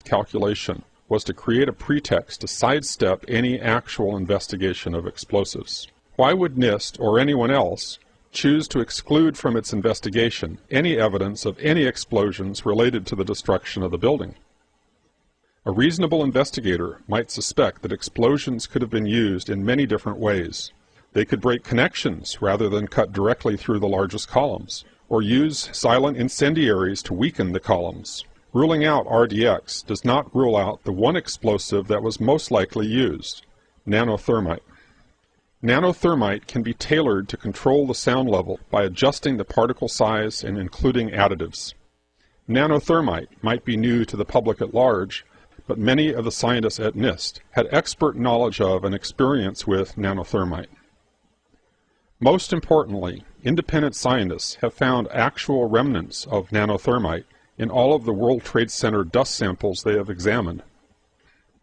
calculation was to create a pretext to sidestep any actual investigation of explosives. Why would NIST or anyone else choose to exclude from its investigation any evidence of any explosions related to the destruction of the building? A reasonable investigator might suspect that explosions could have been used in many different ways. They could break connections rather than cut directly through the largest columns, or use silent incendiaries to weaken the columns. Ruling out RDX does not rule out the one explosive that was most likely used, nanothermite. Nanothermite can be tailored to control the sound level by adjusting the particle size and including additives. Nanothermite might be new to the public at large, but many of the scientists at NIST had expert knowledge of and experience with nanothermite. Most importantly, independent scientists have found actual remnants of nanothermite in all of the World Trade Center dust samples they have examined.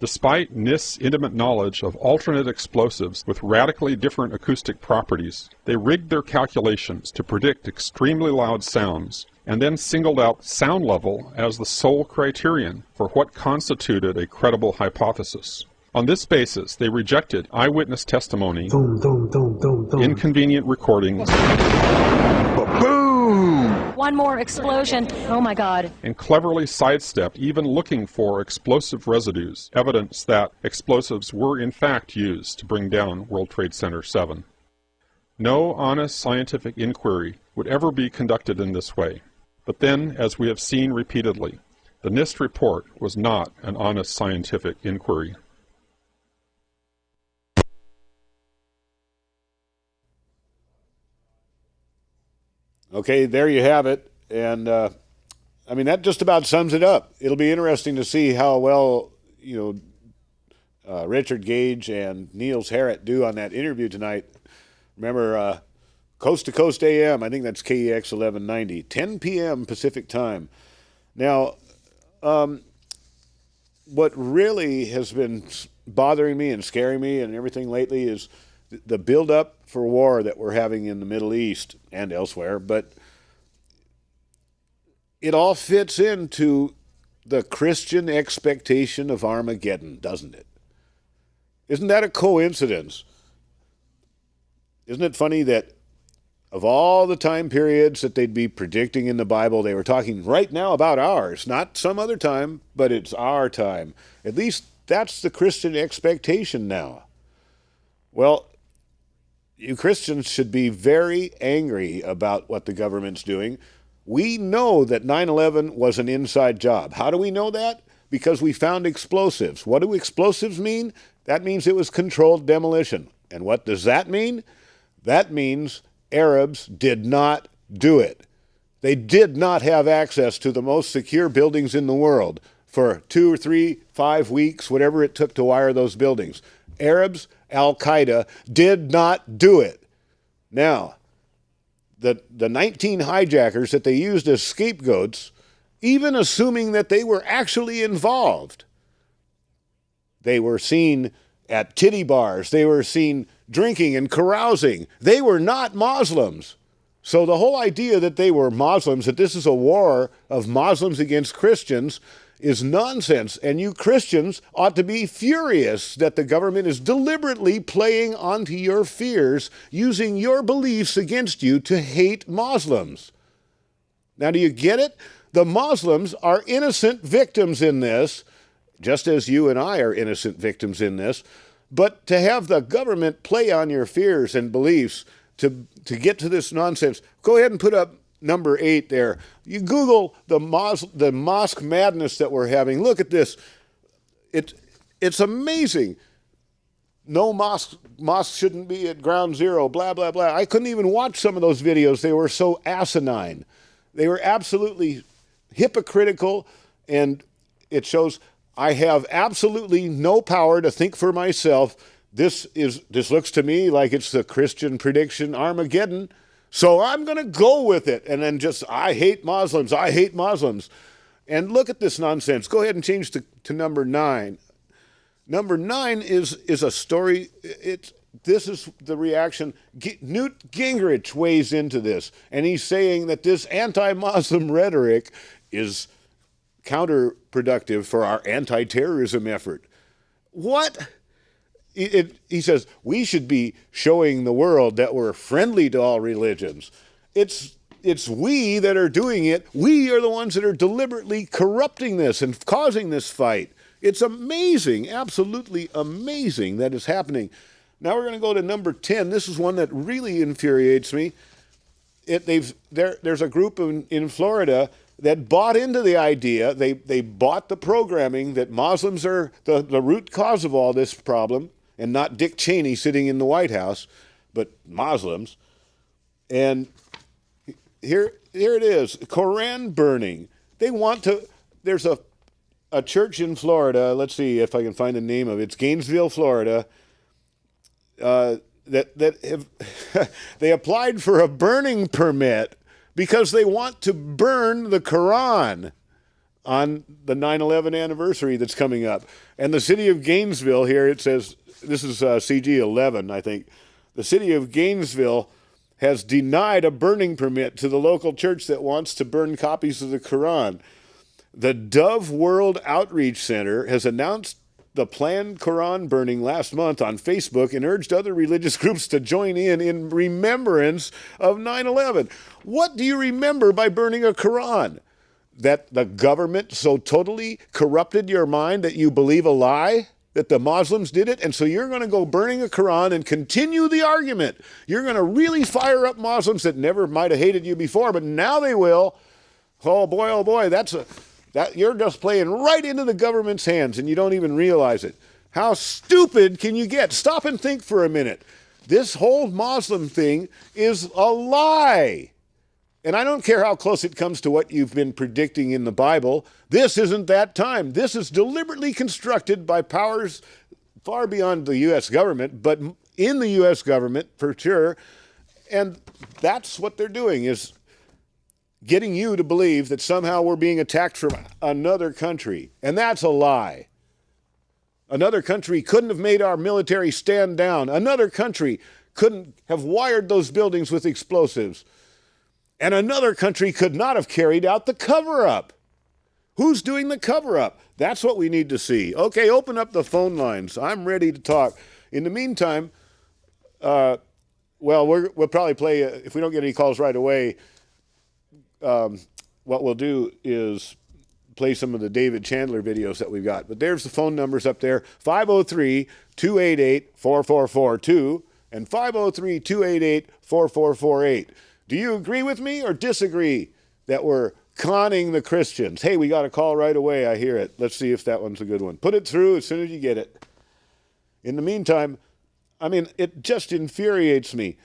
Despite NIST's intimate knowledge of alternate explosives with radically different acoustic properties, they rigged their calculations to predict extremely loud sounds, and then singled out sound level as the sole criterion for what constituted a credible hypothesis. On this basis, they rejected eyewitness testimony, inconvenient recordings, one more explosion. Oh my God. And cleverly sidestepped even looking for explosive residues, evidence that explosives were in fact used to bring down World Trade Center 7. No honest scientific inquiry would ever be conducted in this way. But then, as we have seen repeatedly, the NIST report was not an honest scientific inquiry. Okay, there you have it. And, I mean, that just about sums it up. It'll be interesting to see how well, Richard Gage and Niels Harrit do on that interview tonight. Remember, Coast to Coast AM, I think that's KEX 1190, 10 p.m. Pacific time. Now, what really has been bothering me and scaring me and everything lately is the build-up for war that we're having in the Middle East and elsewhere, but it all fits into the Christian expectation of Armageddon, doesn't it? Isn't that a coincidence? Isn't it funny that of all the time periods that they'd be predicting in the Bible, they were talking right now about ours, not some other time, but it's our time. At least that's the Christian expectation now. Well, you Christians should be very angry about what the government's doing. We know that 9/11 was an inside job. How do we know that? Because we found explosives. What do explosives mean? That means it was controlled demolition. And what does that mean? That means Arabs did not do it. They did not have access to the most secure buildings in the world for 2 or 3, 5 weeks, whatever it took to wire those buildings. Arabs, Al-QUEADA, did not do it. Now, the 19 hijackers that they used as scapegoats, even assuming that they were actually involved, they were seen at titty bars, they were seen drinking and carousing. They were not Muslims. So the whole idea that they were Muslims, that this is a war of Muslims against Christians, is nonsense. And you Christians ought to be furious that the government is deliberately playing onto your fears, using your beliefs against you to hate Muslims. Now, do you get it? The Muslims are innocent victims in this, just as you and I are innocent victims in this. But to have the government play on your fears and beliefs to get to this nonsense, go ahead and put up number 8 there. You Google the mosque madness that we're having. Look at this. It's amazing. No mosque shouldn't be at ground zero, blah, blah, blah. I couldn't even watch some of those videos. They were so asinine. They were absolutely hypocritical, and it shows I have absolutely no power to think for myself. This looks to me like it's the Christian prediction Armageddon. So I'm going to go with it. And then I hate Muslims. I hate Muslims. And look at this nonsense. Go ahead and change to number 9. Number 9 is a story. This is the reaction. Newt Gingrich weighs into this. And he's saying that this anti-Muslim rhetoric is counterproductive for our anti-terrorism effort. What? He says, we should be showing the world that we're friendly to all religions. It's we that are doing it. We are the ones that are deliberately corrupting this and causing this fight. It's amazing, absolutely amazing that is happening. Now we're going to go to number 10. This is one that really infuriates me. There's a group in Florida that bought into the idea, they bought the programming that Muslims are the root cause of all this problem, and not Dick Cheney sitting in the White House, but Muslims. And here it is, Koran burning. They want to, there's a church in Florida, let's see if I can find the name of it, it's Gainesville, Florida, they applied for a burning permit because they want to burn the Quran on the 9/11 anniversary that's coming up. And the city of Gainesville here, it says, this is CG11, I think. The city of Gainesville has denied a burning permit to the local church that wants to burn copies of the Quran. The Dove World Outreach Center has announced the planned Quran burning last month on Facebook and urged other religious groups to join in remembrance of 9/11. What do you remember by burning a Quran? That the government so totally corrupted your mind that you believe a lie? That the Muslims did it? And so you're going to go burning a Quran and continue the argument. You're going to really fire up Muslims that never might have hated you before, but now they will. Oh boy, that you're just playing right into the government's hands and you don't even realize it. How stupid can you get? Stop and think for a minute. This whole Muslim thing is a lie. And I don't care how close it comes to what you've been predicting in the Bible. This isn't that time. This is deliberately constructed by powers far beyond the U.S. government, but in the U.S. government for sure. And that's what they're doing, is getting you to believe that somehow we're being attacked from another country. And that's a lie. Another country couldn't have made our military stand down. Another country couldn't have wired those buildings with explosives. And another country could not have carried out the cover-up. Who's doing the cover-up? That's what we need to see. Okay, open up the phone lines. I'm ready to talk. In the meantime, we'll probably play, if we don't get any calls right away, what we'll do is play some of the David Chandler videos that we've got. But there's the phone numbers up there, 503-288-4442 and 503-288-4448. Do you agree with me or disagree that we're conning the Christians? Hey, we got a call right away. I hear it. Let's see if that one's a good one. Put it through as soon as you get it. In the meantime, I mean, it just infuriates me.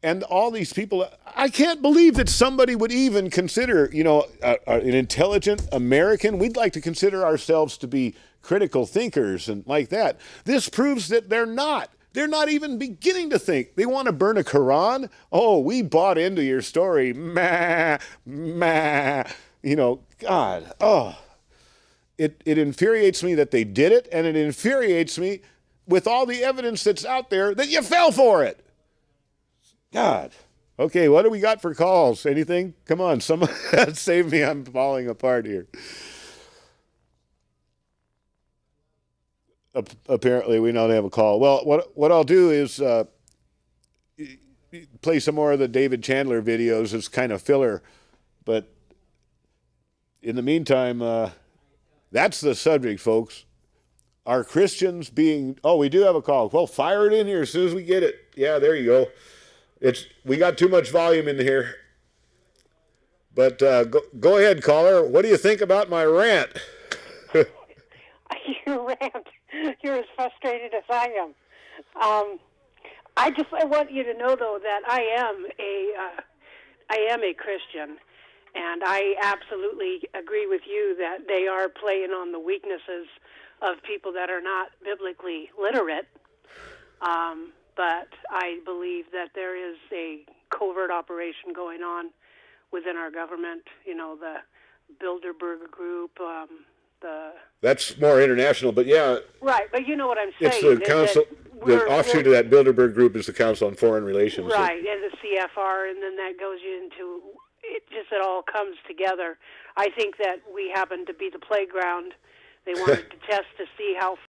And all these people, I can't believe that somebody would even consider, an intelligent American. We'd like to consider ourselves to be critical thinkers and like that. This proves that they're not. They're not even beginning to think. They want to burn a Quran? Oh, we bought into your story. God. Oh. It infuriates me that they did it, and it infuriates me with all the evidence that's out there that you fell for it. God. Okay, what do we got for calls? Anything? Come on, someone save me. I'm falling apart here. Apparently, we don't have a call. Well, what I'll do is play some more of the David Chandler videos as kind of filler. But in the meantime, that's the subject, folks. Are Christians being... Oh, we do have a call. Well, fire it in here as soon as we get it. Yeah, there you go. We got too much volume in here. But go ahead, caller. What do you think about my rant? Your rant. You're as frustrated as I am. I want you to know, though, that I am a Christian, and I absolutely agree with you that they are playing on the weaknesses of people that are not biblically literate. But I believe that there is a covert operation going on within our government. The Bilderberg Group. That's more international, but yeah. Right, but you know what I'm saying. It's the council. The offshoot of that Bilderberg Group is the Council on Foreign Relations. Right, and the CFR, and then that goes into. It just it all comes together. I think that we happened to be the playground. They wanted to test to see how